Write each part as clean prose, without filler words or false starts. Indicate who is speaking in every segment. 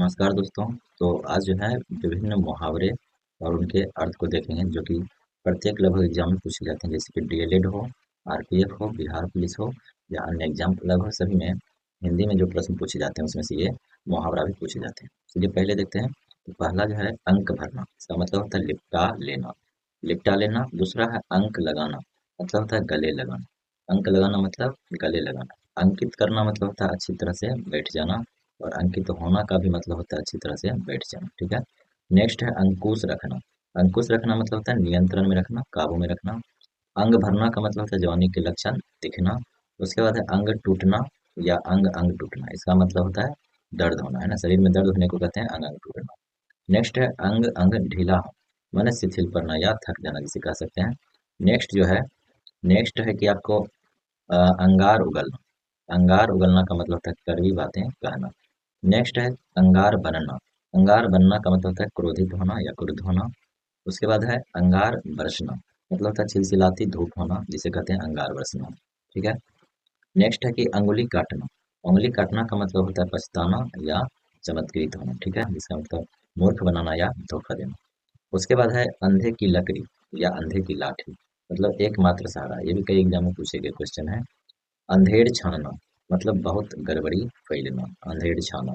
Speaker 1: नमस्कार दोस्तों। तो आज जो है विभिन्न मुहावरे और उनके अर्थ को देखेंगे जो कि प्रत्येक लगभग एग्जाम में पूछे जाते हैं, जैसे कि डीएलएड हो, आरपीएफ हो, बिहार पुलिस हो या अन्य एग्जाम, लगभग सभी में हिंदी में जो प्रश्न पूछे जाते हैं उसमें से ये मुहावरा भी पूछे जाते हैं। चलिए पहले देखते हैं। तो पहला जो है अंक भरना, इसका मतलब होता है लिपटा लेना। लिपटा लेना। दूसरा है अंक लगाना, मतलब होता है गले लगाना। अंक लगाना मतलब गले लगाना। अंकित करना मतलब होता है अच्छी तरह से बैठ जाना, और अंकित होना का भी मतलब होता है अच्छी तरह से बैठ जाना। ठीक है। नेक्स्ट है अंकुश रखना। अंकुश रखना मतलब होता है नियंत्रण में रखना, काबू में रखना। अंग भरना का मतलब होता है जवानी के लक्षण दिखना। उसके बाद है अंग टूटना या अंग अंग टूटना, इसका मतलब होता है दर्द होना, है ना, शरीर में दर्द होने को कहते हैं अंग अंग टूटना। नेक्स्ट है अंग अंग ढीला हो, माने शिथिल पड़ना या थक जाना जिसे कह सकते हैं। नेक्स्ट जो है, नेक्स्ट है कि आपको अंगार उगलना। अंगार उगलना का मतलब होता है कड़वी बातें कहना। नेक्स्ट है अंगार बनना। अंगार बनना का मतलब होता है क्रोधित होना या क्रुद्ध होना। उसके बाद है अंगार बरसना, मतलब होता है चिलचिलाती धूप होना जिसे कहते हैं अंगार बरसना। ठीक है। नेक्स्ट है कि अंगुली काटना। उंगली काटना का मतलब होता है पछताना या चमत्कृत होना। ठीक है, जिसका मतलब मूर्ख बनाना या धोखा देना। उसके बाद है अंधे की लकड़ी या अंधे की लाठी, मतलब एकमात्र सहारा। ये भी कई एग्जाम में पूछे गए क्वेश्चन है। अंधेर छाना, मतलब बहुत गड़बड़ी फैलना, अंधेर छाना।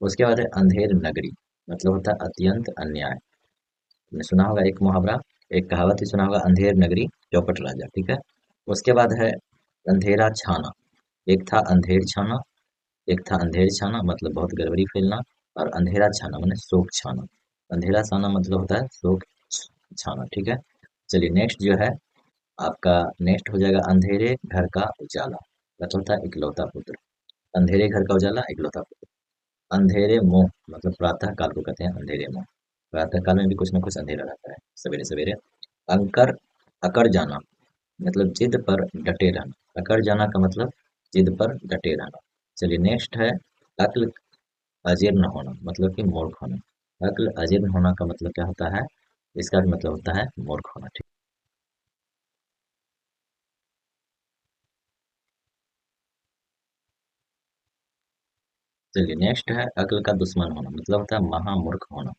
Speaker 1: उसके बाद है अंधेर नगरी, मतलब होता है अत्यंत अन्याय। तुमने सुना होगा एक मुहावरा, एक कहावत ही सुना होगा, अंधेर नगरी चौपट राजा। ठीक है। उसके बाद है अंधेरा छाना। एक था अंधेर छाना, एक था अंधेर छाना मतलब बहुत गड़बड़ी फैलना, और अंधेरा छाना मतलब शोक छाना। अंधेरा छाना मतलब होता है शोक छाना। ठीक है। चलिए नेक्स्ट जो है आपका, नेक्स्ट हो जाएगा अंधेरे घर का उजाला, मतलब होता है इकलौता पुत्र। अंधेरे घर का उजाला, इकलौता पुत्र। अंधेरे मुंह, मतलब प्रातः काल को कहते हैं अंधेरे मुंह। प्रातः काल में भी कुछ ना कुछ अंधेरा रहता है, सवेरे सवेरे। अंकर, अकड़ जाना, मतलब जिद पर डटे रहना। अकड़ जाना का मतलब जिद पर डटे रहना। चलिए नेक्स्ट है अक्ल अजीर्ण होना, मतलब कि मूर्ख होना। अक्ल अजीर्ण होना का मतलब क्या होता है, इसका भी मतलब होता है मूर्ख होना। ठीक। चलिए नेक्स्ट है अक्ल का दुश्मन होना, मतलब होता है महामूर्ख होना।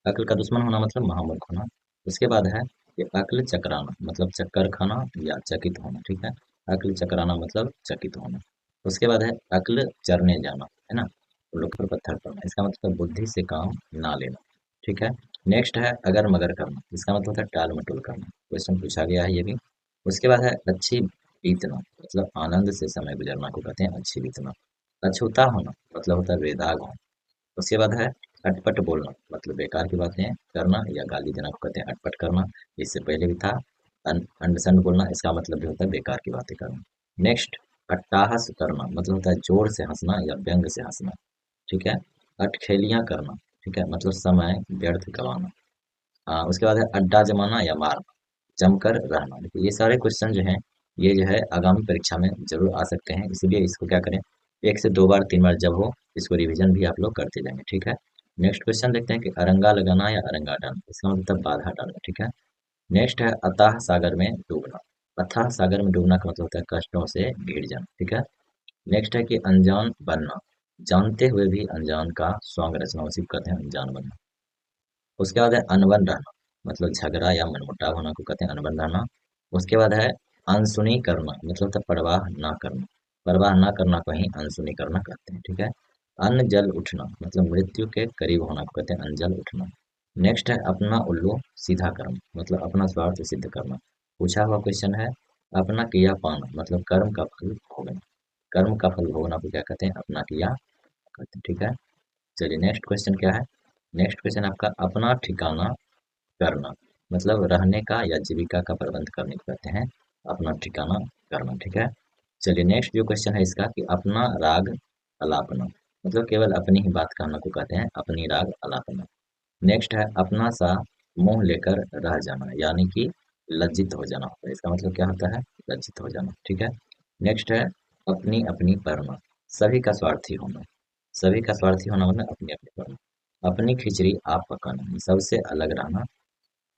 Speaker 1: अक्ल का दुश्मन होना मतलब महामूर्ख होना। उसके बाद है ये अक्ल चकराना, मतलब चक्कर खाना या चकित होना। ठीक है। अक्ल चकराना मतलब चकित होना। उसके बाद है अक्ल चरने जाना, है ना, लोग पर पत्थर पड़ना, इसका मतलब बुद्धि से काम ना लेना। ठीक है। नेक्स्ट है अगर मगर करना, इसका मतलब होता है टाल मटोल करना। क्वेश्चन पूछा गया है ये भी। उसके बाद है अच्छी बीतना, मतलब आनंद से समय गुजरना को कहते हैं अच्छी बीतना। अछूता होना मतलब होता है बेदाग होना। उसके बाद है अटपट बोलना, मतलब बेकार की बातें करना या गाली देना को कहते हैं अटपट करना। इससे पहले भी था अंडसंड बोलना, इसका मतलब भी होता है बेकार की बातें करना। नेक्स्ट अट्टाहस करना, मतलब होता है जोर से हंसना या व्यंग से हंसना। ठीक है। अटखेलियां करना, ठीक है, मतलब समय व्यर्थ गवाना। उसके बाद है अड्डा जमाना या मारना, जमकर रहना। देखिए ये सारे क्वेश्चन जो हैं, ये जो है आगामी परीक्षा में जरूर आ सकते हैं, इसलिए इसको क्या करें, एक से दो बार तीन बार जब हो इसको रिवीजन भी आप लोग करते जाएंगे। ठीक है। नेक्स्ट क्वेश्चन देखते हैं कि अरंगा लगाना या अरंगा डालना, इसका मतलब बाधा डालना। ठीक है। नेक्स्ट है अथाह सागर में डूबना। अथाह सागर में डूबना का मतलब होता है कष्टों से घिर जाना। ठीक है। नेक्स्ट है कि अनजान बनना, जानते हुए भी अनजान का स्वांग रचना, उसी को कहते हैं अनजान बनना। उसके बाद है अनबन रहना, मतलब झगड़ा या मनमुटाव होना को कहते हैं अनबन रहना। उसके बाद है अनसुनी करना, मतलब होता है परवाह ना करना। परवाह ना करना को ही अनसुनी करना कहते हैं। ठीक है। अन्न जल उठना, मतलब मृत्यु के करीब होना को कहते हैं अनजल उठना। नेक्स्ट है अपना उल्लू सीधा करना, मतलब अपना स्वार्थ सिद्ध करना। पूछा हुआ क्वेश्चन है अपना किया पाना, मतलब कर्म का फल भोगना। कर्म का फल भोगना को क्या कहते हैं, अपना किया कहते हैं। ठीक है। चलिए नेक्स्ट क्वेश्चन क्या है। नेक्स्ट क्वेश्चन आपका अपना ठिकाना करना, मतलब रहने का या जीविका का प्रबंध करने को कहते हैं अपना ठिकाना करना। ठीक है। चलिए नेक्स्ट जो क्वेश्चन है इसका कि अपना राग अलापना, मतलब केवल अपनी ही बात कहना को कहते हैं अपनी राग अलापना। नेक्स्ट है अपना सा मुंह लेकर रह जाना, यानी कि लज्जित हो जाना होता है, इसका मतलब क्या होता है, लज्जित हो जाना। ठीक है। नेक्स्ट है अपनी अपनी परना, सभी का स्वार्थी होना। सभी का स्वार्थी होना मतलब अपनी अपनी परना। अपनी खिचड़ी आप पकाना, सबसे अलग रहना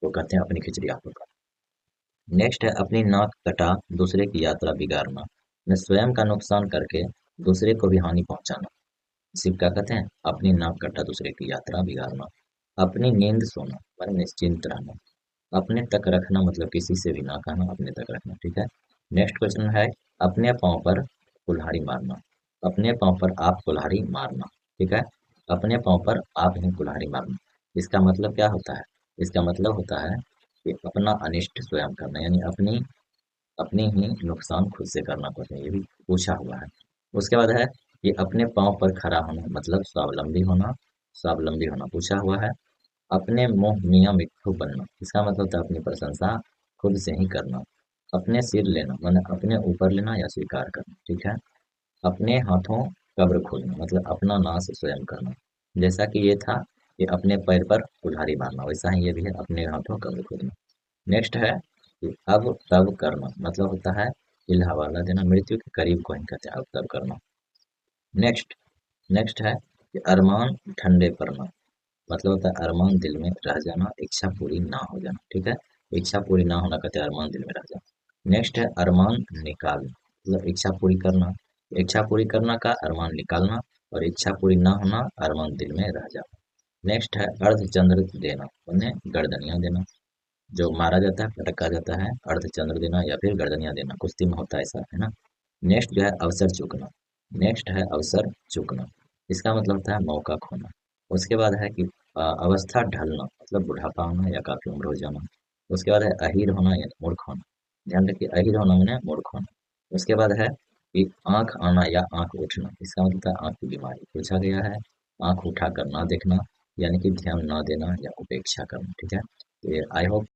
Speaker 1: वो कहते हैं अपनी खिचड़ी आप पकाना। नेक्स्ट है अपनी नाक कटा दूसरे की यात्रा बिगाड़ना, न स्वयं का नुकसान करके दूसरे को भी हानि पहुंचाना। सिर्फ क्या कहते हैं, अपनी नाक कट्टा दूसरे की यात्रा बिगाड़ना। अपनी नींद सोना मतलब निश्चिंत रहना। अपने तक रखना मतलब किसी से भी ना कहना, अपने तक रखना, ठीक है। नेक्स्ट क्वेश्चन है, अपने पाँव पर कुल्हाड़ी मारना। अपने पाँव पर आप कुल्हाड़ी मारना, ठीक है। अपने पाँव पर आप ही कुल्हाड़ी मारना, इसका मतलब क्या होता है? इसका मतलब होता है कि अपना अनिष्ट स्वयं करना, यानी अपनी अपनी ही नुकसान खुद से करना पड़ता है, ये भी पूछा हुआ है। उसके बाद है कि अपने पाँव पर खड़ा होना मतलब स्वावलंबी होना। स्वावलंबी होना पूछा हुआ है। अपने मुँह मियाँ मिट्ठू बनना, इसका मतलब होता है अपनी प्रशंसा खुद से ही करना। अपने सिर लेना मतलब अपने ऊपर लेना या स्वीकार करना, ठीक है। अपने हाथों कब्र खोदना मतलब अपना नाश स्वयं करना। जैसा कि ये था कि अपने पैर पर कुल्हाड़ी मारना, वैसा ही ये भी है अपने हाथों कब्र खोदना। नेक्स्ट है कि अब तब करना मतलब होता है इल्हा वाला देना, मृत्यु के करीब को ही कहते हैं अब तब करना। नेक्स्ट नेक्स्ट है कि अरमान ठंडे पड़ना, मतलब होता है अरमान दिल में रह जाना, इच्छा पूरी ना हो जाना, ठीक है। इच्छा पूरी ना होना कहते हैं अरमान दिल में रह जाना। नेक्स्ट है अरमान निकालना, मतलब इच्छा पूरी करना। इच्छा पूरी करना का अरमान निकालना, और इच्छा पूरी ना होना अरमान दिल में रह जाना। नेक्स्ट है अर्धचंद्र देना, उन्हें गर्दनियां देना। जो मारा जाता है पटका जाता है, अर्धचंद्र देना या फिर गर्दनियां देना, कुश्ती में होता है ऐसा, है ना। नेक्स्ट जो है अवसर चूकना। नेक्स्ट है अवसर चूकना, इसका मतलब होता है मौका खोना। उसके बाद है कि अवस्था ढलना मतलब बुढ़ापा होना या काफी उम्र हो जाना। उसके बाद है अहीर होना या मूर्ख होना। ध्यान रखिए अहीर होना मैंने मूर्ख होना। उसके बाद है कि आंख आना या आंख उठना, इसका मतलब होता है आंख की बीमारी पूछा गया है। आंख उठा कर ना देखना, यानी कि ध्यान ना देना या उपेक्षा करना, ठीक है। तो आई होप